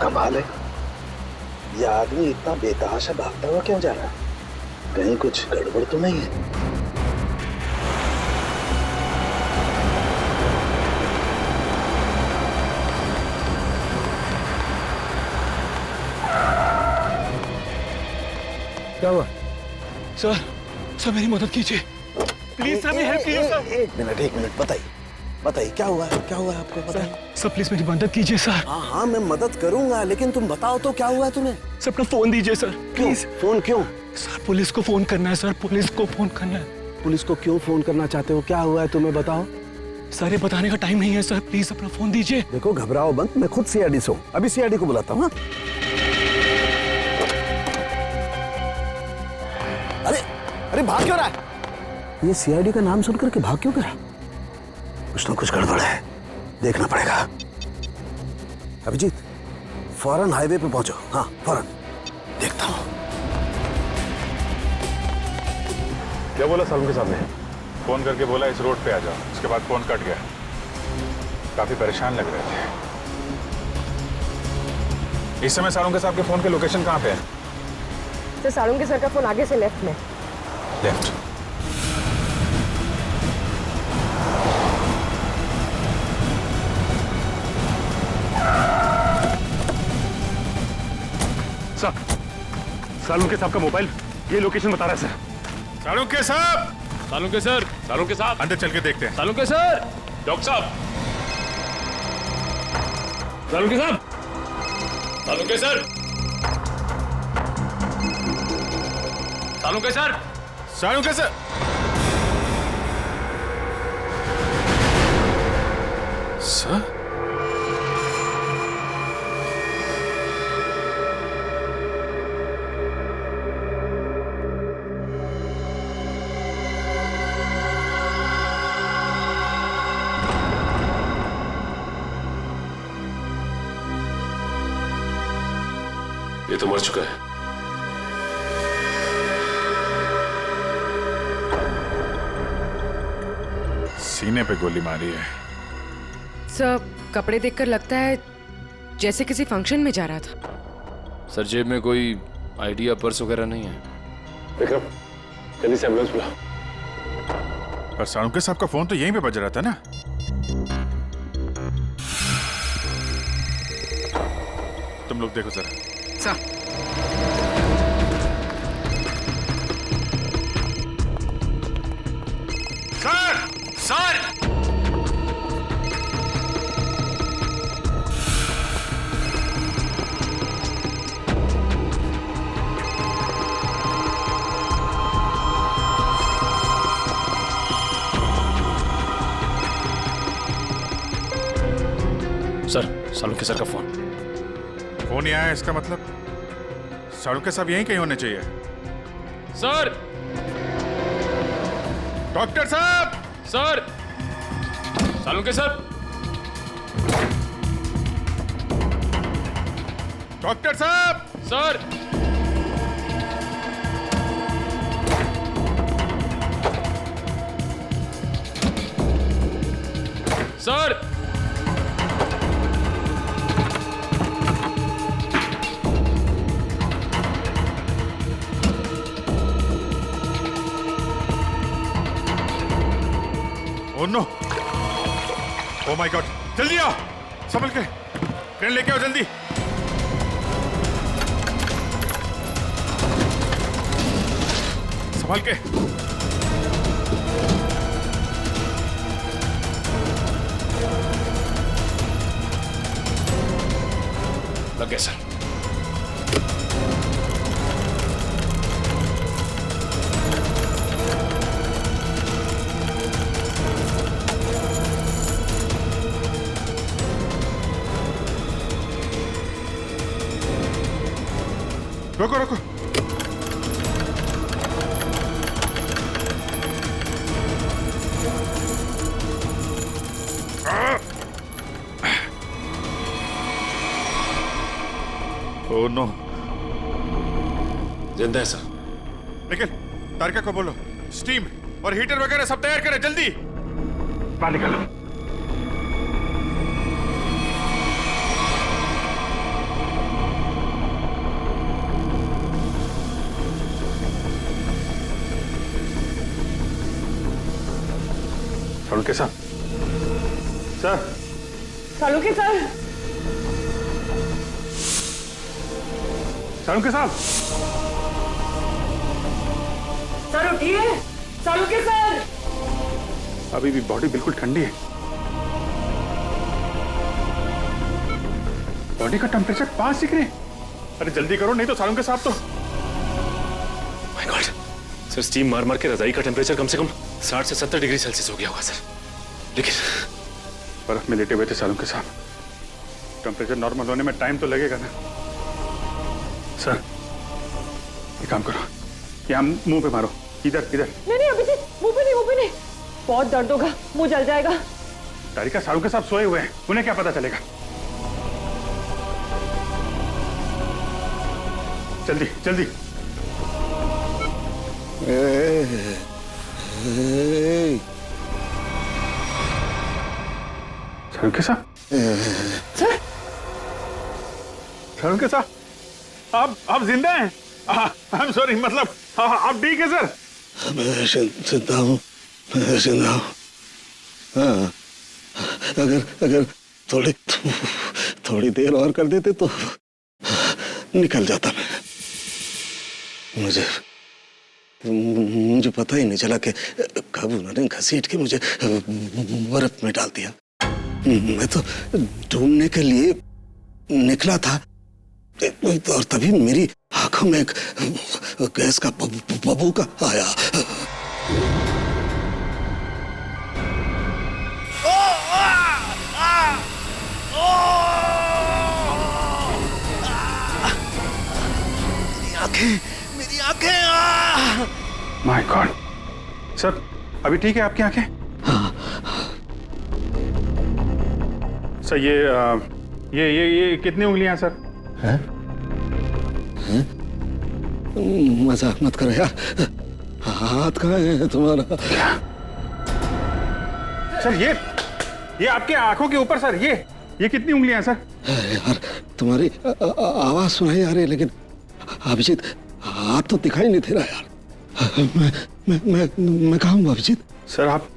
कमाल है, यह आदमी इतना बेतहाशा भागता हुआ क्यों जा रहा है? कहीं कुछ गड़बड़ तो नहीं है? क्या हुआ? सर मेरी मदद कीजिए प्लीज सर, मेरी हेल्प कीजिए सर। एक मिनट बताइए क्या हुआ है आपको? बताइए सर प्लीज मेरी मदद कीजिए सर। हाँ मैं मदद करूंगा, लेकिन तुम बताओ तो क्या हुआ तुम्हें? सर अपना फोन दीजिए सर प्लीज। फोन क्यों? सर पुलिस को फोन करना है सर, पुलिस को फोन करना है। पुलिस को क्यों फोन करना चाहते हो? क्या हुआ है तुम्हें बताओ। सर ये बताने का टाइम नहीं है सर, प्लीज अपना फोन दीजिए। देखो घबराओ मत, मैं खुद सीआईडी से हूँ, अभी सीआईडी को बुलाता हूँ। अरे भाग क्यों रहा है? ये सीआईडी का नाम सुनकर के भाग क्यों कर रहा? कुछ ना कुछ गड़बड़ है, देखना पड़ेगा। अभिजीत फौरन हाईवे पे पहुंचो। हाँ फौरन, देखता हूँ। क्या बोला सालुंके साहब ने? फोन करके बोला इस रोड पे आ जाओ, उसके बाद फोन कट गया। काफी परेशान लग रहे थे। इस समय सालुंके साहब के फोन के लोकेशन कहाँ पे है? सर सालुंके सर का फोन आगे से लेफ्ट में। लेफ्ट। सर सालुंके साहब का मोबाइल ये लोकेशन बता रहा है सर। सालुंके साहब! सालुंके साहब अंदर चल के देखते हैं। सालुंके सर, डॉक्टर साहब, सालुंके साहब, Salunke sir, Salunke sir, Salunke sir! Sir? ये तो मर चुका है। सीने पे गोली मारी है। सर कपड़े देखकर लगता है जैसे किसी फंक्शन में जा रहा था। सर जेब में कोई आईडी या पर्स वगैरह नहीं है। विक्रम जल्दी से एम्बुलेंस बुला। पर सालुंके साहब का फोन तो यहीं पे बज रहा था ना? तुम लोग देखो जरा। Sir sir! Sir Salunke sir का फोन। फोन ही आया, इसका मतलब सालुंके साहब यहीं कहीं होने चाहिए। सर! डॉक्टर साहब! सर! सालुंके सर! डॉक्टर साहब! Sir! Sir! Oh no! Oh my God! जल्दी आओ, संभल के ट्रेन लेके आओ जल्दी। संभल के। लग गया सर। रोको रोको। Oh no! जिंदा है सर। निखिल, तारिका को बोलो स्टीम और हीटर वगैरह सब तैयार करें जल्दी। बाहर निकालो। सालुंके साहब, सर। सालुंके सर, सालुंके साहब, सर उठिए। सालुंके सर, अभी भी बॉडी बिल्कुल ठंडी है। बॉडी का टेम्परेचर 5 डिग्री। अरे जल्दी करो, नहीं तो सालुंके साहब तो। माय गॉड सर, स्टीम मार मार के रजाई का टेम्परेचर कम से कम 60 से 70 डिग्री सेल्सियस हो गया होगा सर। लेकिन बर्फ में लेटे हुए थे सालुंके साहब, टेम्परेचर नॉर्मल होने में टाइम तो लगेगा ना। सर एक काम करो, यहाँ मुंह पे मारो, इधर इधर। नहीं अभिजीत, मुंह पे नहीं, बहुत दर्द होगा, मुंह जल जाएगा। तारिका, सालुंके साहब सोए हुए हैं, उन्हें क्या पता चलेगा। जल्दी जल्दी। सालुंके साहब, सालुंके साहब, आप जिंदा हैं? आई एम सॉरी, मतलब आप ठीक है सर? मैं जिंदा हूँ, मैं जिंदा हूँ। हाँ, अगर थोड़ी देर और कर देते तो निकल जाता मैं। मुझे पता ही नहीं चला कि कब उन्होंने घसीट के मुझे बर्फ में डाल दिया। मैं तो ढूंढने के लिए निकला था और तभी मेरी आंखों में एक गैस का बबूका आया। मेरी आंखें। माय गॉड सर, अभी ठीक है आपकी आंखें? सर ये कितनी उंगलियां सर? हैं? मजाक मत करो यार, हाथ कहाँ है तुम्हारा? सर ये आपके आंखों के ऊपर सर, ये कितनी उंगलियां सर? यार तुम्हारी आवाज सुनाई आ रही है, लेकिन अभिजीत हाथ तो दिखाई नहीं दे रहा यार। मैं कहाँ हूँ अभिजीत? सर आप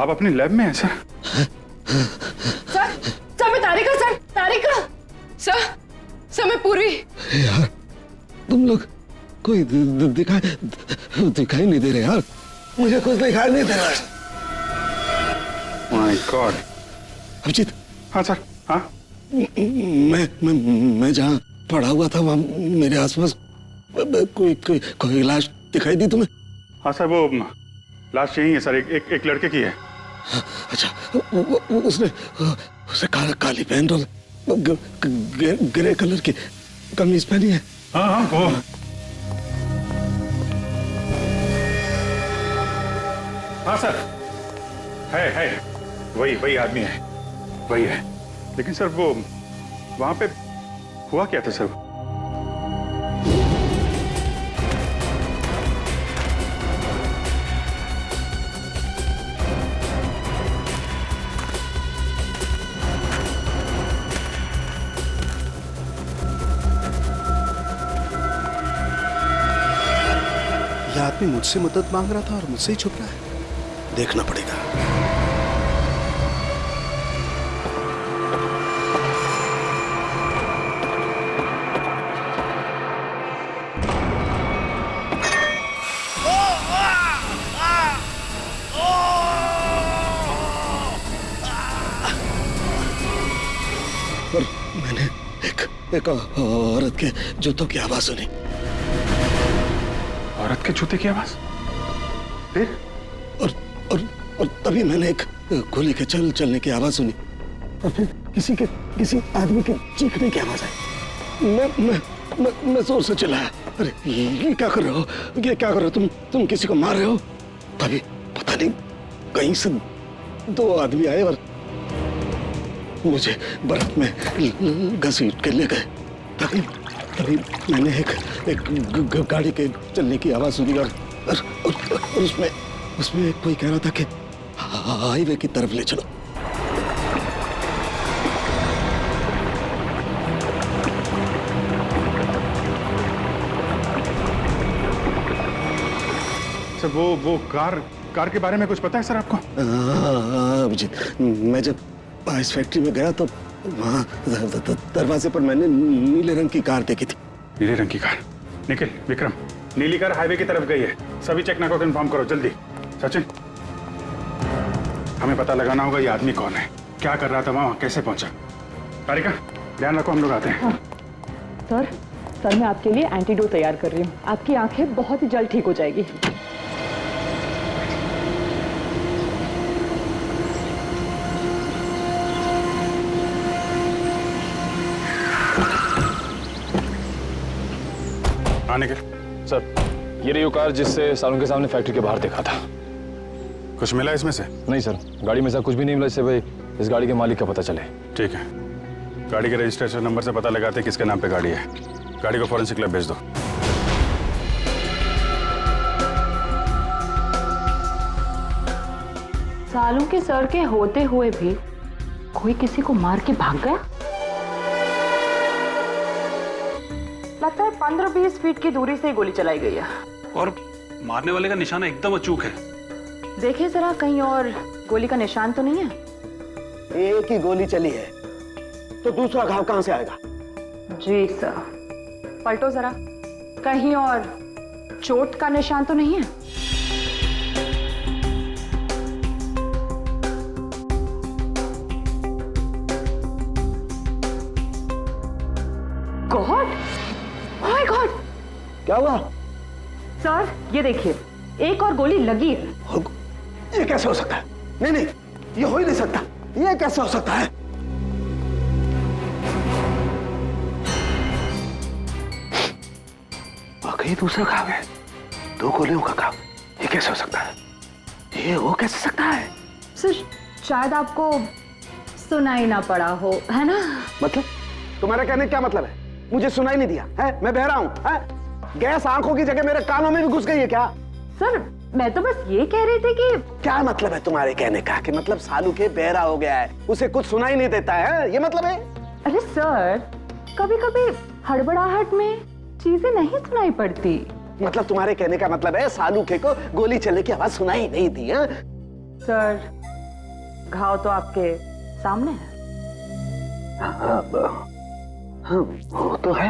अपनी लैब में हैं सर? सर मैं तारिका सर मैं पूर्वी। यार तुम लोग कोई दिखाई नहीं दे रहे यार, मुझे कुछ दिखाई नहीं दे रहा है। My god. अभिजीत। हाँ सर, हाँ। मैं जहाँ पड़ा हुआ था वहाँ मेरे आसपास कोई लाश दिखाई दी तुम्हें? हाँ सर, वो लाश यही है सर, एक लड़के की है। अच्छा, उसने काली पैंट और ग्रे कलर की कमीज पहनी है। हाँ वो। हाँ सर, है वही आदमी है, वही है। लेकिन सर वो वहां पे हुआ क्या था सर? यह आदमी मुझसे मदद मांग रहा था और मुझसे ही छुप रहा है, देखना पड़ेगा। और मैंने एक औरत के जूतों की आवाज सुनी। औरत के जूते की आवाज? फिर? और तभी मैंने एक गोली के चलने की आवाज सुनी, और फिर किसी आदमी के चीखने की आवाज आई। मैं जोर से चिल्लाया, अरे ये क्या कर रहे हो, ये क्या कर रहे हो तुम किसी को मार रहे हो? तभी पता नहीं कहीं से दो आदमी आए और मुझे बर्फ में घसीट के ले गए। तभी मैंने एक गाड़ी के चलने की आवाज सुनी और उसमें कोई कह रहा था कि हाईवे की तरफ ले चलो। सर वो कार कार के बारे में कुछ पता है सर आपको? अभिजीत, मैं जब इस फैक्ट्री में गया तो वहाँ दरवाजे पर मैंने नीले रंग की कार देखी थी। नीले रंग की कार? निखिल, विक्रम, नीली कार हाईवे की तरफ गई है। सभी चेकना को कंफर्म करो जल्दी। सचिन, हमें पता लगाना होगा ये आदमी कौन है, क्या कर रहा था वहाँ, कैसे पहुंचा। तारिका, ध्यान रखो, हम लोग आते हैं। हाँ। सर मैं आपके लिए एंटीडोट तैयार कर रही हूँ। आपकी आंखें बहुत ही जल्द ठीक हो जाएगी। आने के सर, ये रही वो कार जिससे सालों के सामने फैक्ट्री के बाहर देखा था। कुछ मिला इसमें से? नहीं सर, गाड़ी में से कुछ भी नहीं मिला जिससे भाई इस गाड़ी के मालिक का पता चले। ठीक है, गाड़ी के रजिस्ट्रेशन नंबर से पता लगाते किसके नाम पे गाड़ी है। गाड़ी को फॉरेंसिक लैब भेज दो। सालों के सर के होते हुए भी कोई किसी को मार के भाग गया। लगता है 15-20 फीट की दूरी से गोली चलाई गई है। और मारने वाले का निशाना एकदम अचूक है। देखिए जरा, कहीं और गोली का निशान तो नहीं है? एक ही गोली चली है तो दूसरा घाव कहां से आएगा? जी सर। पलटो जरा, कहीं और चोट का निशान तो नहीं है? गॉड, माय गॉड, क्या हुआ? सर ये देखिए, एक और गोली लगी है। ये कैसे हो सकता है? नहीं नहीं, ये हो ही नहीं सकता। ये कैसे हो सकता है? वाकई दूसरा घाव है, 2 गोलियों का घाव। ये कैसे हो सकता है? ये हो कैसे सकता है? सर शायद आपको सुनाई ना पड़ा हो, है ना? मतलब तुम्हारा कहने क्या मतलब है? मुझे सुनाई नहीं दिया है? मैं बहरा हूं है? गैस आंखों की जगह मेरे कानों में भी घुस गई है क्या? सर मैं तो बस ये कह रही थी कि क्या मतलब है तुम्हारे कहने का? कि मतलब सालू के बहरा हो गया है, उसे कुछ सुनाई नहीं देता है, ये मतलब है? अरे सर, कभी कभी हड़बड़ाहट में चीजें नहीं सुनाई पड़ती। मतलब तुम्हारे कहने का मतलब है सालू के को गोली चलने की आवाज सुनाई नहीं दी है? सर घाव तो आपके सामने है। हाँ, वो तो है,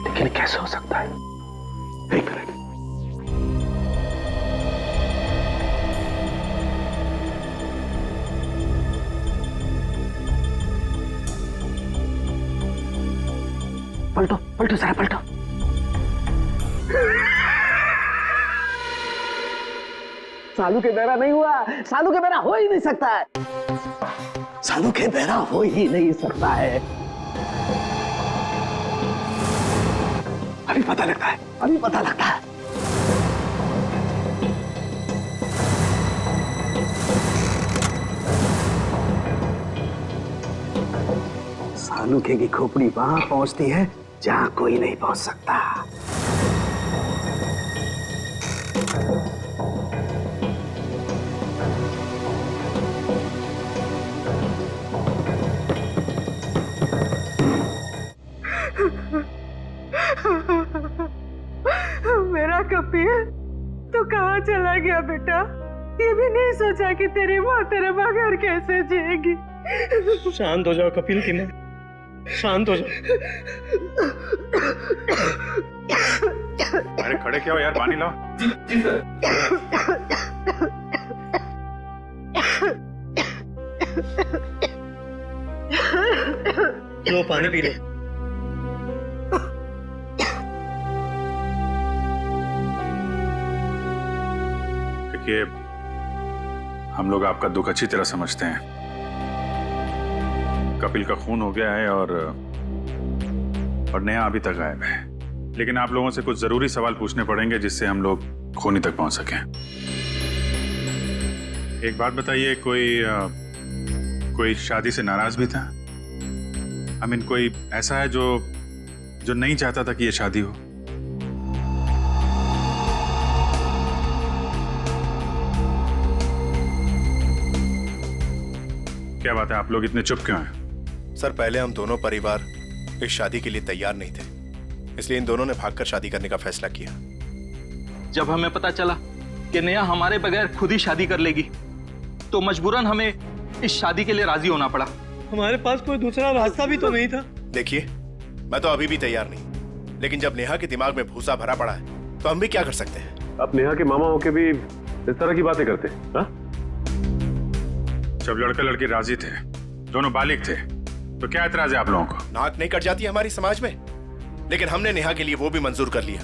लेकिन कैसे हो सकता है? एक मिनट। पलटो पलटो जरा, पलटो। सालू के बहरा नहीं हुआ। सालू के बहरा हो ही नहीं सकता है। सालू के बहरा हो ही नहीं सकता है। अभी पता लगता है, अभी पता लगता है। सालू के की खोपड़ी वहां पहुंचती है जहां कोई नहीं पहुंच सकता। मेरा कपिल, तू कहाँ चला गया बेटा? ये भी नहीं सोचा कि तेरी माँ तेरे बगैर कैसे जिएगी। शांत हो जाओ कपिल की मां, शांत हो जाओ। अरे खड़े क्या हो यार, पानी लाओ। जी सर। लो पानी पी लो। देखिए, हम लोग आपका दुख अच्छी तरह समझते हैं। कपिल का खून हो गया है और नया अभी तक गायब है। लेकिन आप लोगों से कुछ जरूरी सवाल पूछने पड़ेंगे जिससे हम लोग खूनी तक पहुंच सकें। एक बात बताइए, कोई शादी से नाराज भी था? आई मीन कोई ऐसा है जो नहीं चाहता था कि ये शादी हो? क्या बात है, आप लोग इतने चुप क्यों हैं? सर, पहले हम दोनों परिवार इस शादी के लिए तैयार नहीं थे, इसलिए इन दोनों ने भागकर शादी करने का फैसला किया। जब हमें पता चला कि नेहा हमारे बगैर खुद ही शादी कर लेगी, तो मजबूरन हमें इस शादी के लिए राजी होना पड़ा। हमारे पास कोई दूसरा रास्ता भी तो नहीं था। देखिए, मैं तो अभी भी तैयार नहीं, लेकिन जब नेहा के दिमाग में भूसा भरा पड़ा है तो हम भी क्या कर सकते हैं। अब नेहा के मामा होके भी इस तरह की बातें करते हैं, हाँ? जब लड़का लड़की राजी थे, दोनों बालिग थे, तो क्या एतराज है आप लोगों को? नाक नहीं कट जाती हमारी समाज में, लेकिन हमने नेहा के लिए वो भी मंजूर कर लिया।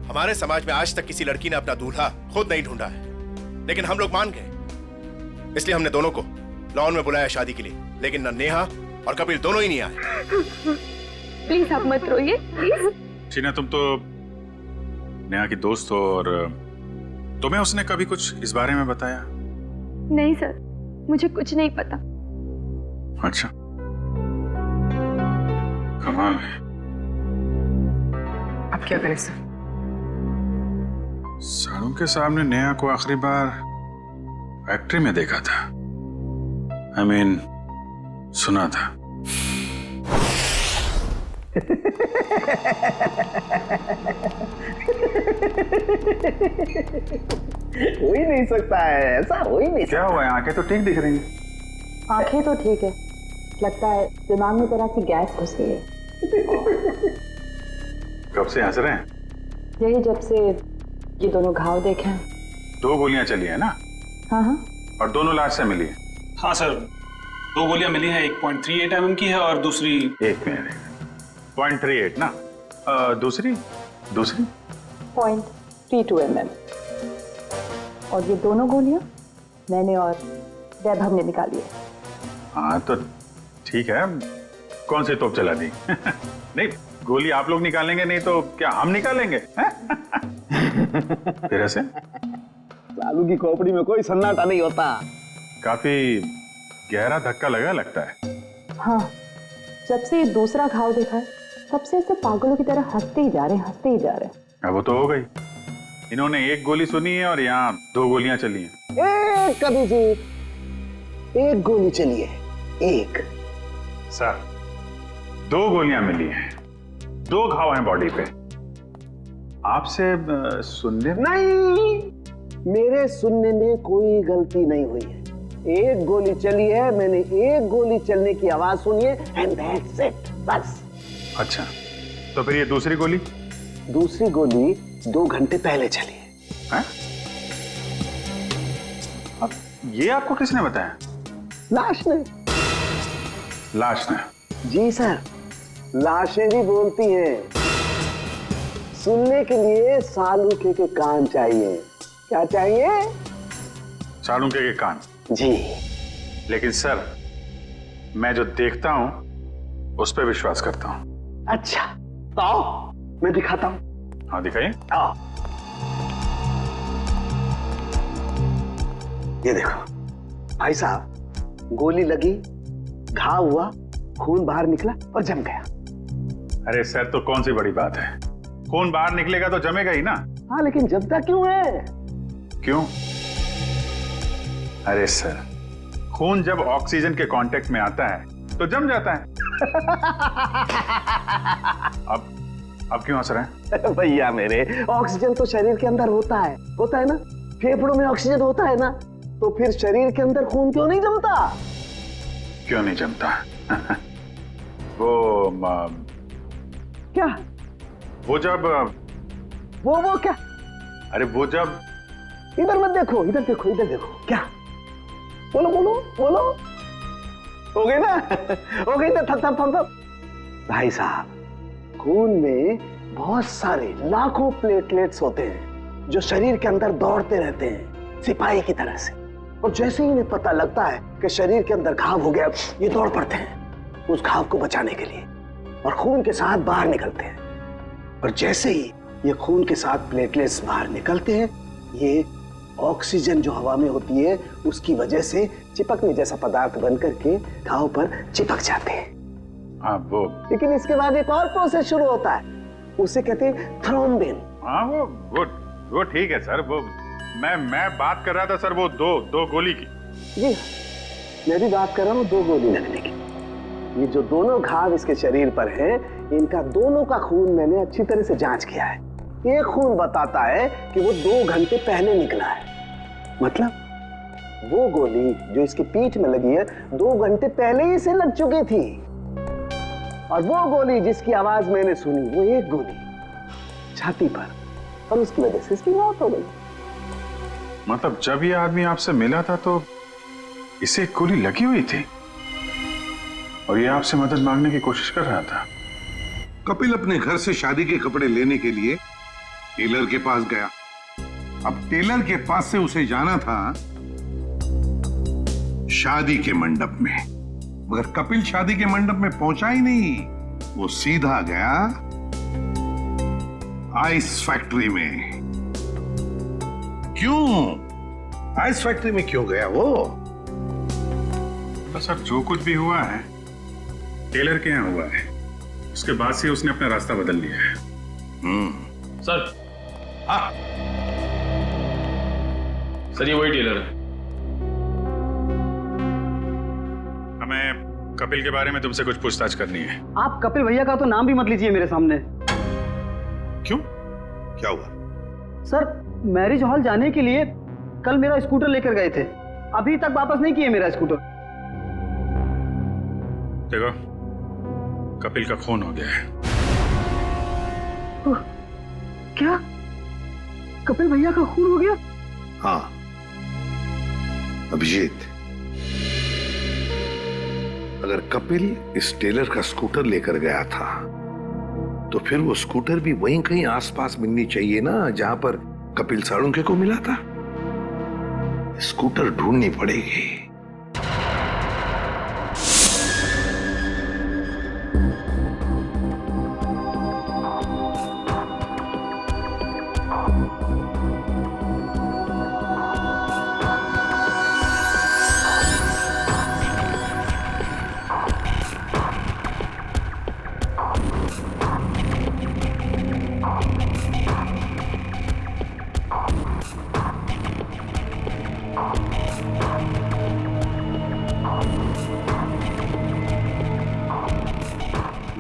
हमारे समाज में आज तक किसी लड़की ने अपना दूल्हा खुद नहीं ढूंढा है, लेकिन हम लोग मान गए, इसलिए हमने दोनों को लॉन में बुलाया शादी के लिए। लेकिन न नेहा और कपिल दोनों ही नहीं आए। प्लीज आप मत रोइए, प्लीज। शीना, तुम तो नेहा की दोस्त हो, और तुम्हें उसने कभी कुछ इस बारे में बताया? नहीं सर, मुझे कुछ नहीं पता। अच्छा, कमाल है। अब क्या करें सर? सालू के सामने नेहा को आखिरी बार फैक्ट्री में देखा था। I mean, सुना था। हो ही नहीं सकता है, ऐसा हो ही नहीं। क्या हुआ है? आंखें तो ठीक दिख रही हैं। आंखें तो ठीक है, लगता है दिमाग में तरह सी गैस घुस गई है। कब से हंस रहे हैं? यही जब से ये दोनों घाव देखे हैं। 2 गोलियां चली है ना? हाँ हाँ। और दोनों लाश से मिली है? हाँ सर, 2 गोलियां मिली हैं, 1.38 mm की है और दूसरी 1 मिनट 0.38 ना? दूसरी 0.32 mm। और ये दोनों गोलियां मैंने और वैभव ने निकाली है। हाँ तो ठीक है, कौन सी तोप चला दी? नहीं, गोली आप लोग निकालेंगे नहीं तो क्या हम निकालेंगे? फिर ऐसे सालू की खोपड़ी में कोई सन्नाटा नहीं होता। काफी गहरा धक्का लगा लगता है। हाँ, जब से ये दूसरा घाव देखा है तब से ऐसे पागलों की तरह हंसते ही जा रहे हैं, हंसते ही जा रहे हैं। अब वो तो हो गई, इन्होंने 1 गोली सुनी है और यहाँ 2 गोलियां चली हैं। कभी जी 1 गोली चली है, 1। सर, 2 गोलियां मिली हैं, 2 घाव हैं बॉडी पे। आपसे सुनने नहीं, मेरे सुनने में कोई गलती नहीं हुई है। 1 गोली चली है, मैंने 1 गोली चलने की आवाज सुनी है, एंड दैट्स इट, बस। अच्छा, तो फिर ये दूसरी गोली? दूसरी गोली 2 घंटे पहले चली है। अब ये आपको किसने बताया? लाश ने। लाश ने? जी सर, लाशें भी बोलती हैं। सुनने के लिए सालूके के कान चाहिए। क्या चाहिए? सालूके के कान? जी। लेकिन सर, मैं जो देखता हूं उस पर विश्वास करता हूं। अच्छा, तो आओ मैं दिखाता हूं। हाँ दिखाइए। आओ, ये देखो भाई साहब, गोली लगी, घाव हुआ, खून बाहर निकला और जम गया। अरे सर, तो कौन सी बड़ी बात है, खून बाहर निकलेगा तो जमेगा ही ना। हाँ, लेकिन जमता क्यों है? क्यों? अरे सर, खून जब ऑक्सीजन के कांटेक्ट में आता है तो जम जाता है। अब क्यों हंस रहे हैं? भैया मेरे, ऑक्सीजन तो शरीर के अंदर होता है ना? फेफड़ों में ऑक्सीजन होता है ना, तो फिर शरीर के अंदर खून क्यों नहीं जमता? क्यों नहीं जमता? क्या? वो जब वो क्या? अरे वो जब, इधर मत देखो, इधर देखो, इधर देखो। क्या? बोलो बोलो बोलो। हो गई ना? हो गई ना? थप। भाई साहब, खून में बहुत सारे लाखों प्लेटलेट्स होते हैं जो शरीर के अंदर दौड़ते रहते हैं सिपाही की तरह से, और जैसे ही इन्हें पता लगता है कि शरीर के अंदर घाव हो गया, ये दौड़ पड़ते हैं उस घाव को बचाने के लिए और खून के साथ बाहर निकलते हैं। और जैसे ही ये खून के साथ प्लेटलेट्स बाहर निकलते हैं, ये ऑक्सीजन जो हवा में होती है उसकी वजह से चिपकने जैसा पदार्थ बन करके घाव पर चिपक जाते हैं। हाँ वो, लेकिन इसके बाद एक और प्रोसेस शुरू होता है, उसे कहते हैं थ्रोम्बिन। हाँ वो ठीक है सर, वो मैं बात कर रहा था सर, वो दो गोली की। जी, मैं भी बात कर रहा हूँ 2 गोली लगने की। ये जो दोनों घाव इसके शरीर पर हैं, इनका दोनों का खून मैंने अच्छी तरह से जांच किया है। ये खून बताता है कि वो 2 घंटे पहले निकला है। मतलब वो गोली जो इसकी पीठ में लगी है 2 घंटे पहले ही से लग चुकी थी, और वो गोली जिसकी आवाज मैंने सुनी वो एक गोली छाती पर, और उसकी वजह से इसकी मौत हो गई। मतलब जब ये आदमी आपसे मिला था तो इसे एक गोली लगी हुई थी और ये आपसे मदद मांगने की कोशिश कर रहा था। कपिल अपने घर से शादी के कपड़े लेने के लिए टेलर के पास गया। अब टेलर के पास से उसे जाना था शादी के मंडप में, मगर कपिल शादी के मंडप में पहुंचा ही नहीं। वो सीधा गया आइस फैक्ट्री में। क्यों आइस फैक्ट्री में क्यों गया वो? तो सर जो कुछ भी हुआ है टेलर के यहाँ हुआ है, उसके बाद से उसने अपना रास्ता बदल लिया है। सर। हाँ सर, ये वही टेलर है। हमें कपिल के बारे में तुमसे कुछ पूछताछ करनी है। आप कपिल भैया का तो नाम भी मत लीजिए मेरे सामने। क्यों, क्या हुआ? सर, मैरिज हॉल जाने के लिए कल मेरा स्कूटर लेकर गए थे, अभी तक वापस नहीं किए मेरा स्कूटर। देखो, कपिल का खून हो गया है। क्या कपिल भैया का खून हो गया? हाँ अभिजीत, अगर कपिल इस टेलर का स्कूटर लेकर गया था तो फिर वो स्कूटर भी वहीं कहीं आसपास मिलनी चाहिए ना जहां पर कपिल साळुंखे को मिला था। स्कूटर ढूंढनी पड़ेगी।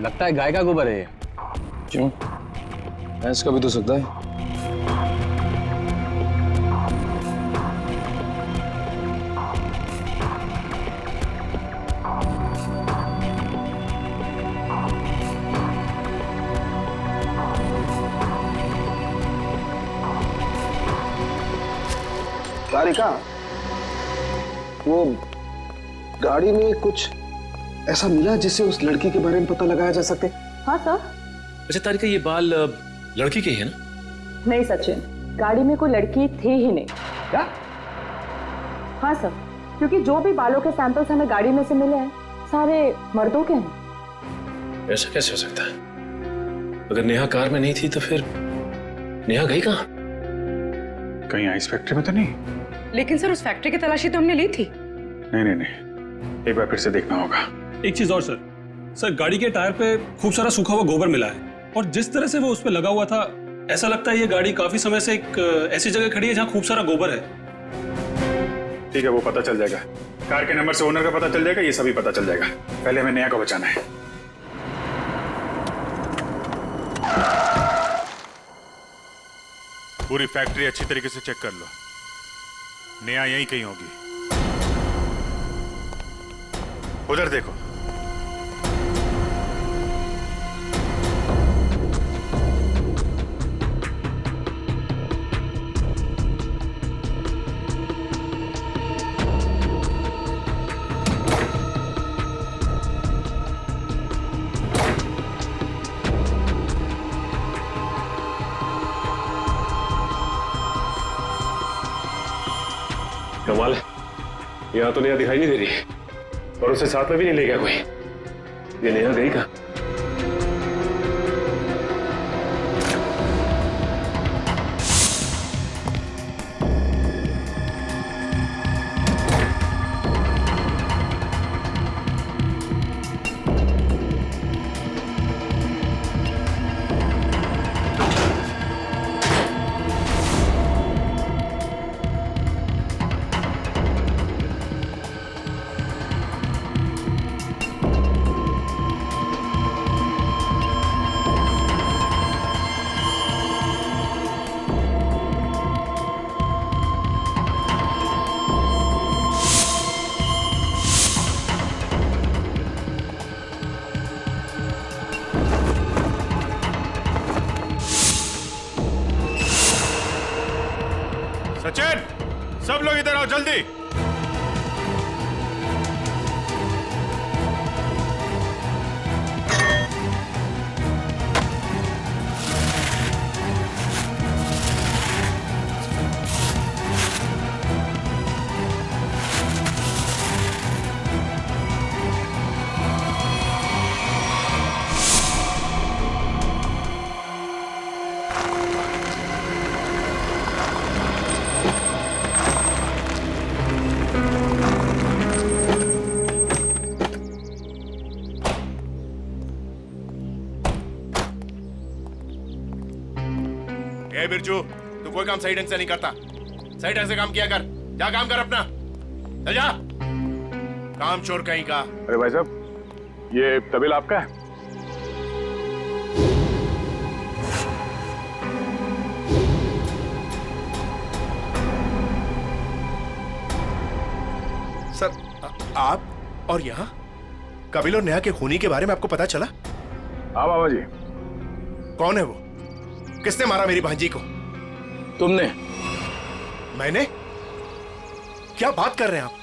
लगता है गाय का गोबर है ये। क्यों? भैंस का भी तो सकता है। सारिका, वो गाड़ी में कुछ ऐसा मिला जिससे उस लड़की के बारे में पता लगाया जा सके? हाँ सर। अच्छा तारिका, ये बाल लड़की के ही है ना? नहीं सचिन, गाड़ी में कोई लड़की थी ही नहीं। क्या? हाँ सर, क्योंकि जो भी बालों के सैंपल्स हमें गाड़ी में से मिले हैं सारे मर्दों के हैं। ऐसा कैसे हो सकता है? अगर नेहा कार में नहीं थी तो फिर नेहा गई कहाँ? कहीं आइस फैक्ट्री में तो नहीं? लेकिन सर उस फैक्ट्री की तलाशी तो हमने ली थी। नहीं, एक बार फिर से देखना होगा। एक चीज और सर, गाड़ी के टायर पे खूब सारा सूखा हुआ गोबर मिला है, और जिस तरह से वो उस पे लगा हुआ था ऐसा लगता है ये गाड़ी काफी समय से एक ऐसी जगह खड़ी है जहाँ खूब सारा गोबर है। ठीक है, वो पता चल जाएगा। कार के नंबर से ओनर का पता चल जाएगा, ये सभी पता चल जाएगा। पहले हमें नेहा को बचाना है। पूरी फैक्ट्री अच्छी तरीके से चेक कर लो, नेहा यहीं कहीं होगी। उधर देखो। कमाल है, यहाँ तो नेहा दिखाई नहीं दे रही है और उसे साथ में भी नहीं ले गया कोई। ये नेहा गई कहाँ? सब लोग इधर आओ जल्दी। ए बिरजू, तू कोई काम सही ढंग से नहीं करता। सही ढंग से काम किया कर। जा काम कर अपना, चल जा। काम चोर कहीं का। अरे भाई साहब, ये तबेला आपका है? सर, आप और यहाँ कपिल और नेहा के खूनी के बारे में आपको पता चला? हाँ बाबा जी। कौन है वो? किसने मारा मेरी भांजी को? तुमने। मैंने? क्या बात कर रहे हैं आप?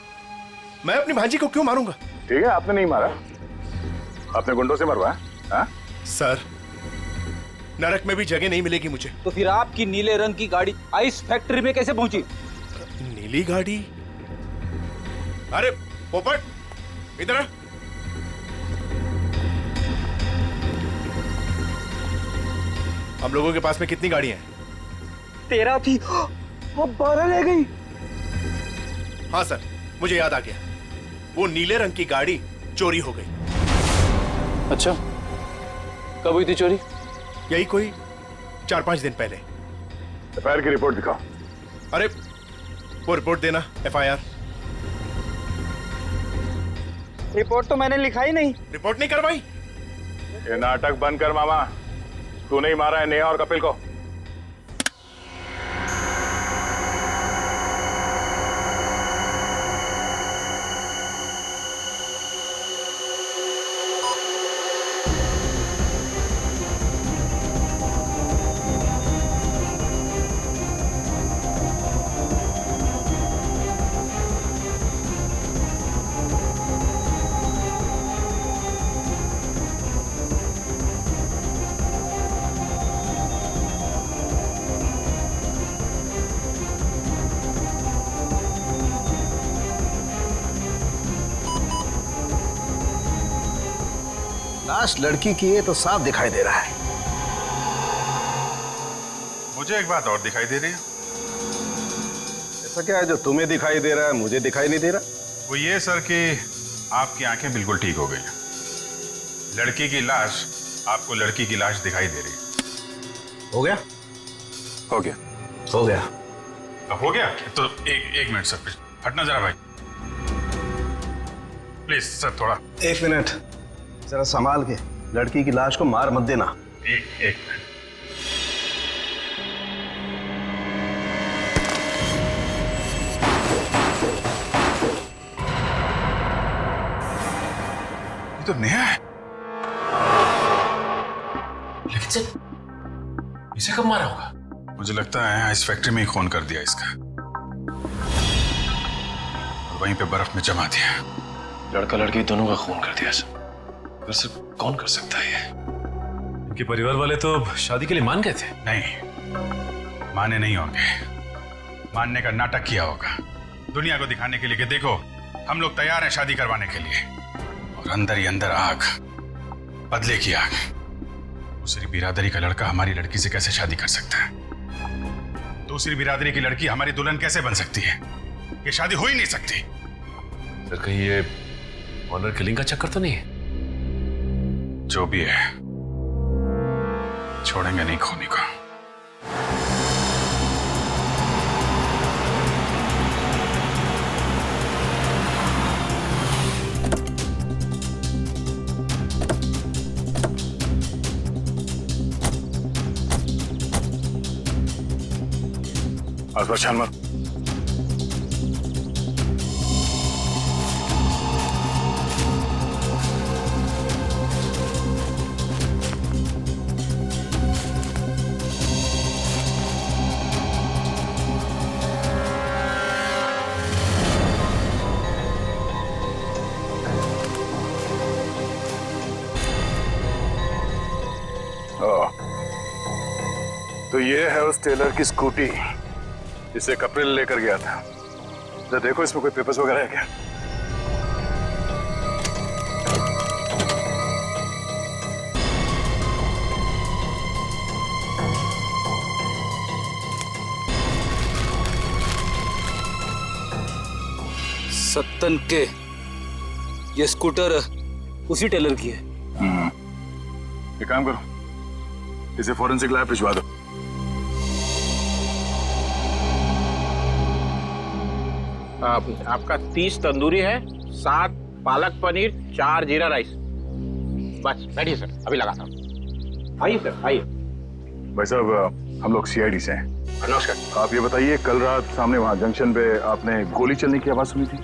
मैं अपनी भांजी को क्यों मारूंगा? ठीक है, आपने नहीं मारा, आपने गुंडों से मरवाया। हाँ? सर, नरक में भी जगह नहीं मिलेगी मुझे। तो फिर आपकी नीले रंग की गाड़ी आइस फैक्ट्री में कैसे पहुंची? नीली गाड़ी? अरे पोपट, इधर आ। हम लोगों के पास में कितनी गाड़ियां हैं? 13 थी, अब 12 रह गई। हाँ सर, मुझे याद आ गया। वो नीले रंग की गाड़ी चोरी हो गई। अच्छा, कब हुई थी चोरी? यही कोई 4-5 दिन पहले। एफआईआर की रिपोर्ट दिखाओ। अरे वो रिपोर्ट देना। एफआईआर रिपोर्ट तो मैंने लिखा ही नहीं। रिपोर्ट नहीं करवाई? ये नाटक बंद कर मामा। तू नहीं मारा है नेहा और कपिल को? लाश लड़की की है तो साफ दिखाई दे रहा है। मुझे एक बात और दिखाई दे रही है। ऐसा क्या है जो तुम्हें दिखाई दे रहा है मुझे दिखाई नहीं दे रहा? वो ये सर कि आपकी आंखें बिल्कुल ठीक हो गई हैं। लड़की की लाश आपको लड़की की लाश दिखाई दे रही है। हो गया? हो गया। हो गया। अब हो गया तो एक मिनट सर, हटना जरा भाई, प्लीज सर, थोड़ा 1 मिनट जरा संभाल के। लड़की की लाश को मार मत देना। एक मिनट। ये तो नेहा है। लेकिन सर, इसे कब मारा होगा? मुझे लगता है इस फैक्ट्री में ही खून कर दिया इसका, और वहीं पे बर्फ में जमा दिया। लड़का लड़की दोनों का खून कर दिया सर। पर सर, कौन कर सकता है ये? इनके परिवार वाले तो शादी के लिए मान गए थे। नहीं, माने नहीं होंगे। मानने का नाटक किया होगा दुनिया को दिखाने के लिए कि देखो हम लोग तैयार हैं शादी करवाने के लिए, और अंदर ही अंदर आग, बदले की आग। दूसरी बिरादरी का लड़का हमारी लड़की से कैसे शादी कर सकता है? दूसरी बिरादरी की लड़की हमारी दुल्हन कैसे बन सकती है? ये शादी हो ही नहीं सकती। सर, कहीं ये ऑनर किलिंग का चक्कर तो नहीं है? जो भी है, छोड़ेंगे नहीं खूनी को। आसपास छान मार। तो ये है उस टेलर की स्कूटी जिसे कपिल लेकर गया था। जरा देखो इसमें कोई पेपर्स वगैरह है क्या? सत्तन के ये स्कूटर उसी टेलर की है। एक काम करो, इसे फोरेंसिक लैब भिजवा दो। आपका 30 तंदूरी है, 7 पालक पनीर, 4 जीरा राइस। बस बैठिए सर, अभी लगाता हूँ। आइए सर, आइए। भाई साहब, हम लोग सीआईडी से हैं। नमस्कार। आप ये बताइए, कल रात सामने वहाँ जंक्शन पे आपने गोली चलने की आवाज सुनी थी?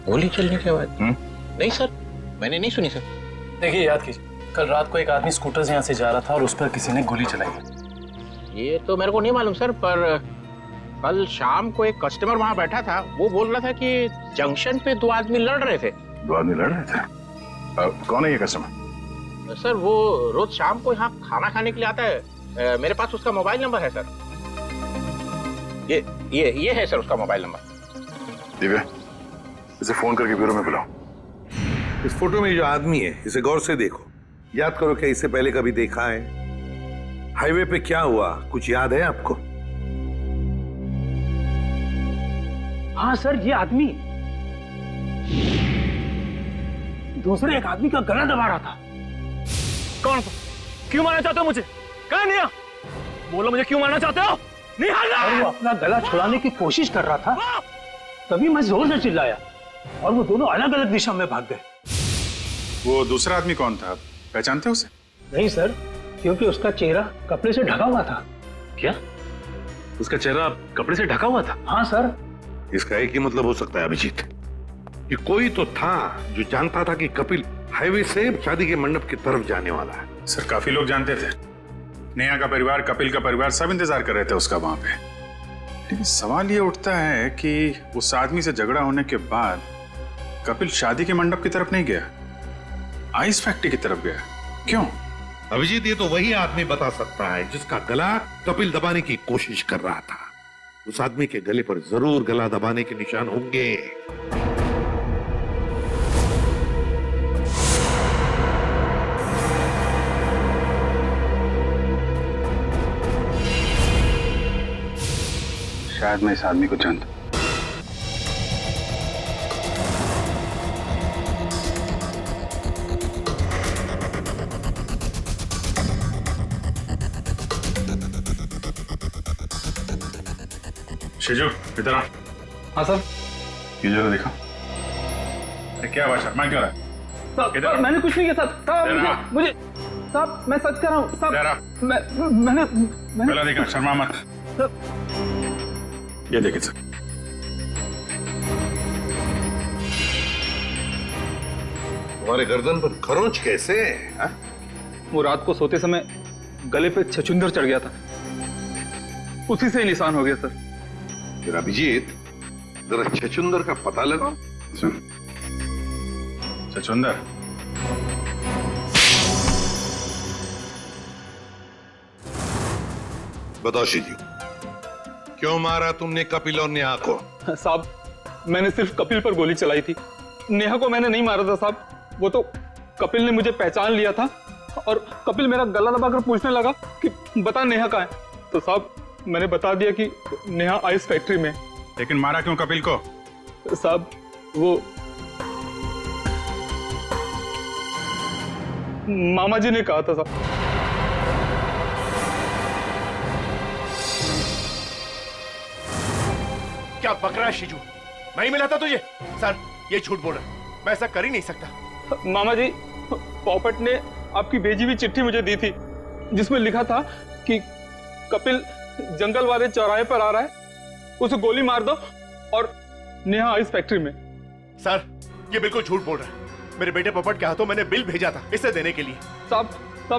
गोली चलने की आवाज? नहीं सर, मैंने नहीं सुनी सर। देखिए, याद कीजिए, कल रात को एक आदमी स्कूटर से यहाँ से जा रहा था और उस पर किसी ने गोली चलाई। ये तो मेरे को नहीं मालूम सर, पर कल शाम को एक कस्टमर वहाँ बैठा था, वो बोल रहा था कि जंक्शन पे 2 आदमी लड़ रहे थे। 2 आदमी लड़ रहे थे? कौन है ये कस्टमर? सर वो रोज शाम को यहाँ खाना खाने के लिए आता है। मेरे पास उसका मोबाइल नंबर है सर। ये है सर उसका मोबाइल नंबर। दिव्या, इसे फोन करके ब्यूरो में बुलाओ। इस फोटो में जो आदमी है, इसे गौर से देखो। याद करो, क्या इससे पहले कभी देखा है? हाईवे पे क्या हुआ, कुछ याद है आपको? हाँ सर, ये आदमी दूसरे एक आदमी का गला दबा रहा था। कौन? क्यों मारना चाहते हो मुझे? कहाँ है नेहा? बोलो मुझे, क्यों मारना चाहते हो? और वो अपना गला छुड़ाने की कोशिश कर रहा था, तभी मैं जोर से चिल्लाया और वो दोनों अलग अलग दिशा में भाग गए। वो दूसरा आदमी कौन था, पहचानते हो उसे? नहीं सर, क्योंकि उसका चेहरा कपड़े से ढका हुआ था। क्या? उसका चेहरा कपड़े से ढका हुआ था? हाँ सर। इसका एक ही मतलब हो सकता है अभिजीत, कि कोई तो था जो जानता था कि कपिल हाईवे से शादी के मंडप की तरफ जाने वाला है। सर, काफी लोग जानते थे। नेहा का परिवार, कपिल का परिवार, सब इंतजार कर रहे थे उसका वहां पे। लेकिन सवाल ये उठता है कि उस आदमी से झगड़ा होने के बाद कपिल शादी के मंडप की तरफ नहीं गया, आइस फैक्ट्री की तरफ गया। क्यों? अभिजीत, ये तो वही आदमी बता सकता है जिसका गला कपिल दबाने की कोशिश कर रहा था। उस आदमी के गले पर जरूर गला दबाने के निशान होंगे। शायद मैं इस आदमी को जानता। शिजू, इधर आ। हाँ सर। ये जरा देखो। क्या हुआ, शर्मा क्यों रहा है? साहब, मैंने कुछ नहीं किया साहब। मुझे साहब, मैं सच कह रहा हूँ साहब। मैंने पहला देखा, शर्मा मत। ये देखिए सर, तुम्हारे गर्दन पर खरोंच कैसे है? वो रात को सोते समय गले पे छछूंदर चढ़ गया था, उसी से ही निशान हो गया सर। फिर अभिजीत, जरा छछूंदर का पता लगाओ। छछूंदर? बताओ शिजू, क्यों मारा तुमने कपिल और नेहा को? साहब, मैंने सिर्फ कपिल पर गोली चलाई थी, नेहा को मैंने नहीं मारा था साहब। वो तो कपिल ने मुझे पहचान लिया था और कपिल मेरा गला दबाकर पूछने लगा कि बता नेहा कहाँ है। तो साहब, मैंने बता दिया कि नेहा आइस फैक्ट्री में। लेकिन मारा क्यों कपिल को? साहब, वो मामा जी ने कहा था साहब। क्या बक रहा है शिजू? नहीं मिला था तुझे? सर, ये झूठ बोल रहा है, मैं ऐसा कर ही नहीं सकता। मामा जी, पॉपट ने आपकी भेजी हुई चिट्ठी मुझे दी थी, जिसमें लिखा था कि कपिल जंगल वाले चौराहे पर आ रहा है, उसे गोली मार दो और नेहा आइस फैक्ट्री में। सर, ये बिल्कुल झूठ बोल रहा है। मेरे बेटे पॉपट के हाथों मैंने बिल भेजा था इसे देने के लिए। साहब,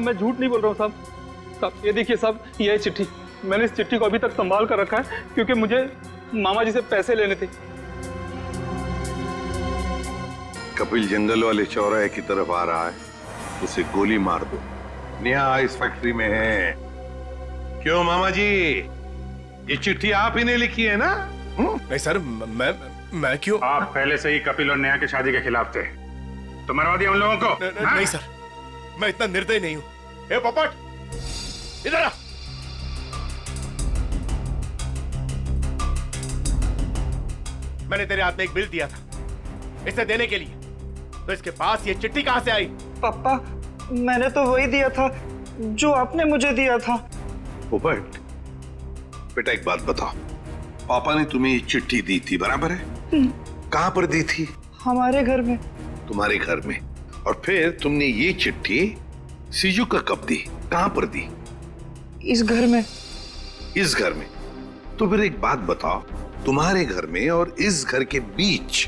मैं झूठ नहीं बोल रहा हूँ साहब। ये देखिए साहब, ये है चिट्ठी। मैंने इस चिट्ठी को अभी तक संभाल कर रखा है क्योंकि मुझे मामा जी से पैसे लेने थे। कपिल जंगल वाले चौराहे की तरफ आ रहा है, उसे गोली मार दो। नेहा आइस फैक्ट्री में है। क्यों मामा जी, ये चिट्ठी आप ही ने लिखी है ना? नहीं सर, मैं क्यों? आप पहले से ही कपिल और नेहा की शादी के खिलाफ थे, तो मरवा दिया उन लोगों को। नहीं सर, मैं इतना निर्दयी नहीं हूं। ए पोपट, इधर आ। मैंने तेरे हाथ में एक बिल दिया था इसे देने के लिए, तो इसके पास ये चिट्ठी कहां से आई? पापा, मैंने तो वही दिया था जो आपने मुझे दिया था। पोपट, बेटा एक बात बताओ, पापा ने तुम्हें ये चिट्ठी दी थी, बराबर है? कहां पर दी थी? हमारे घर में। तुम्हारे घर में? और फिर तुमने ये चिट्ठी सीजू का कब दी, कहां पर दी? इस घर में। इस घर में? तो फिर एक बात बताओ, तुम्हारे घर में और इस घर के बीच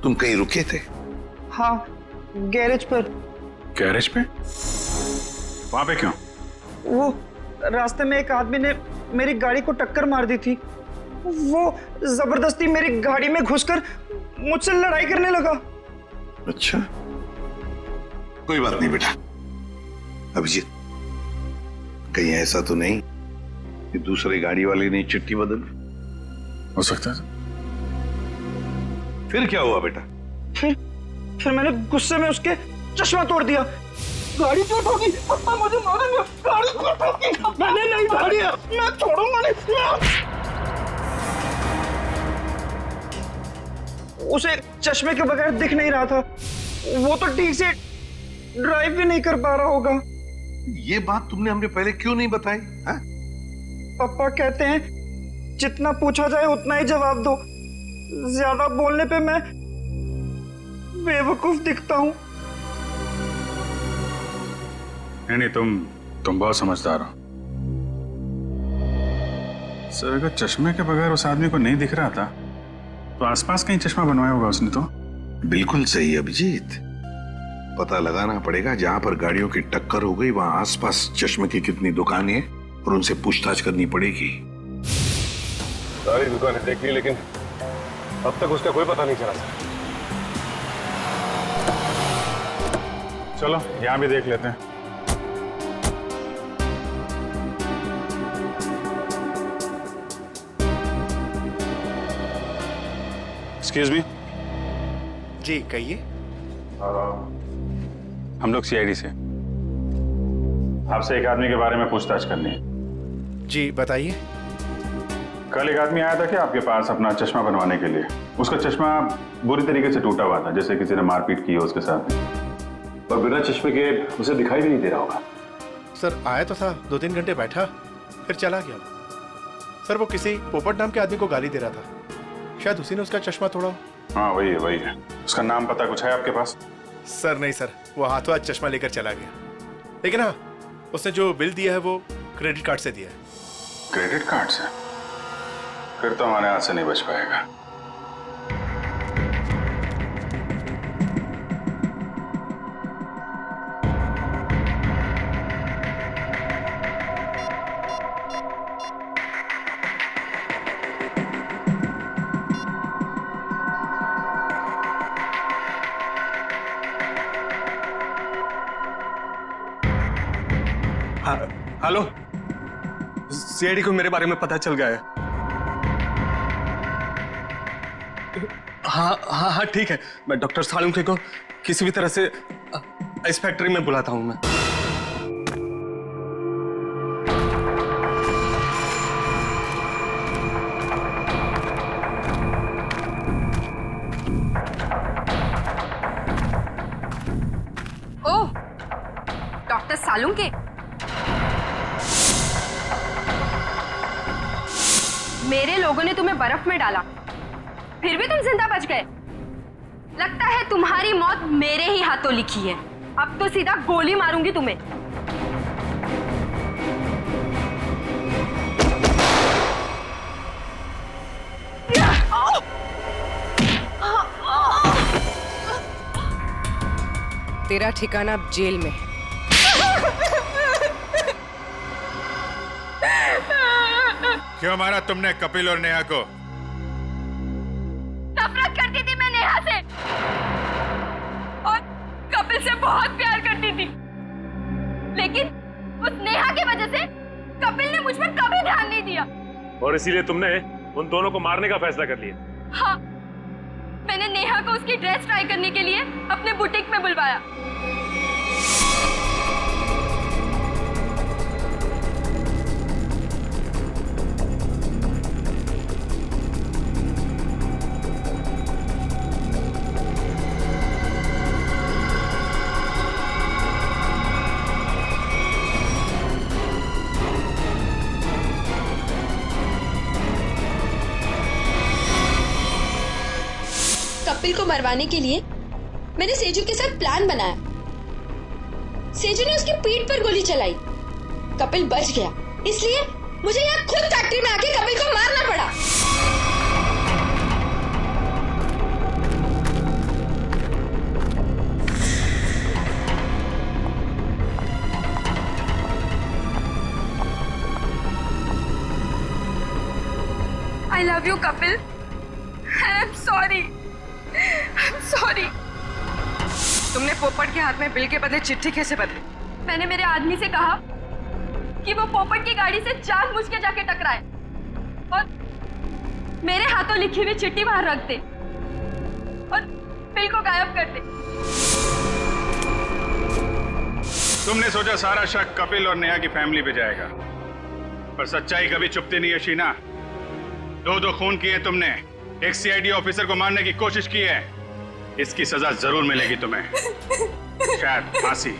तुम कहीं रुके थे? हाँ, गैरेज पर। गैरेज पे? वहां पे क्यों? वो रास्ते में एक आदमी ने मेरी गाड़ी को टक्कर मार दी थी। वो जबरदस्ती मेरी गाड़ी में घुसकर मुझसे लड़ाई करने लगा। अच्छा, कोई बात नहीं बेटा। अभिजीत, कहीं ऐसा तो नहीं कि दूसरे गाड़ी वाले ने चिट्ठी बदल? हो सकता है। फिर क्या हुआ बेटा? फिर मैंने गुस्से में उसके चश्मा तोड़ दिया। गाड़ी क्यों ठोकी? पापा मुझे मारेंगे। गाड़ी क्यों ठोकी? मैंने नहीं मारी है, मैं छोड़ूंगा नहीं। उसे चश्मे के बगैर दिख नहीं रहा था, वो तो ठीक से ड्राइव भी नहीं कर पा रहा होगा। ये बात तुमने हमने पहले क्यों नहीं बताई? पापा कहते हैं जितना पूछा जाए उतना ही जवाब दो, ज्यादा बोलने पे मैं बेवकूफ दिखता हूँ। नहीं, तुम बहुत समझदार हो सर। अगर चश्मे के बगैर उस आदमी को नहीं दिख रहा था तो आसपास कहीं चश्मा बनवाया होगा उसने। तो बिल्कुल सही अभिजीत, पता लगाना पड़ेगा जहां पर गाड़ियों की टक्कर हो गई वहां आसपास चश्मे की कितनी दुकानें हैं और उनसे पूछताछ करनी पड़ेगी। सारी दुकानें देख ली लेकिन अब तक उसका कोई पता नहीं चला सर। चलो यहां भी देख लेते हैं। Excuse me. जी कहिए। हम लोग सीआईडी से, आपसे एक आदमी के बारे में पूछताछ करनी है। जी बताइए। कल एक आदमी आया था कि आपके पास अपना चश्मा बनवाने के लिए। उसका चश्मा बुरी तरीके से टूटा हुआ था, जैसे किसी ने मारपीट की हो उसके साथ, और बिना चश्मे के उसे दिखाई भी नहीं दे रहा होगा। सर आया तो था, 2-3 घंटे बैठा फिर चला गया। सर वो किसी पोपट नाम के आदमी को गाली दे रहा था, शायद उसी ने उसका चश्मा तोड़ा। हाँ वही है। उसका नाम पता कुछ है आपके पास? सर नहीं सर, वो हाथों हाथ चश्मा लेकर चला गया। लेकिन हाँ, उसने जो बिल दिया है वो क्रेडिट कार्ड से दिया है। क्रेडिट कार्ड से? फिर तो हमारे हाथ से नहीं बच पाएगा। हेलो, सीआईडी को मेरे बारे में पता चल गया है। हाँ ठीक है, मैं डॉक्टर सालुंखे को किसी भी तरह से इस फैक्ट्री में बुलाता हूं मैं। ओह, डॉक्टर सालुंखे, मेरे लोगों ने तुम्हें बर्फ में डाला, फिर भी तुम जिंदा बच गए। लगता है तुम्हारी मौत मेरे ही हाथों लिखी है। अब तो सीधा गोली मारूंगी तुम्हें। तेरा ठिकाना अब जेल में है। क्यों मारा तुमने कपिल और नेहा को? नफरत करती थी मैं नेहा से और कपिल से बहुत प्यार करती थी, लेकिन उस नेहा की वजह से कपिल ने मुझ पर कभी ध्यान नहीं दिया। और इसीलिए तुमने उन दोनों को मारने का फैसला कर लिया। हाँ, मैंने नेहा को उसकी ड्रेस ट्राई करने के लिए अपने बुटीक में बुलवाया। कपिल को मरवाने के लिए मैंने सेजू के साथ प्लान बनाया। सेजू ने उसकी पीठ पर गोली चलाई, कपिल बच गया, इसलिए मुझे यहाँ खुद फैक्ट्री में आके कपिल को मारना पड़ा। I love you, Kapil. I'm sorry. I'm sorry. तुमने पोपट के हाथ में बिल के बदले चिट्ठी कैसे बदली? मैंने मेरे आदमी से कहा कि वो पोपट की गाड़ी से जानबूझ के जाके टकराए और मेरे हाथों लिखी हुई चिट्ठी बाहर रख दे और बिल को गायब कर दे। तुमने सोचा सारा शक कपिल और नेहा की फैमिली पे जाएगा, पर सच्चाई कभी चुपती नहीं है शीना। दो खून किए तुमने, एक सीआईडी ऑफिसर को मारने की कोशिश की है, इसकी सजा जरूर मिलेगी तुम्हें, शायद फांसी।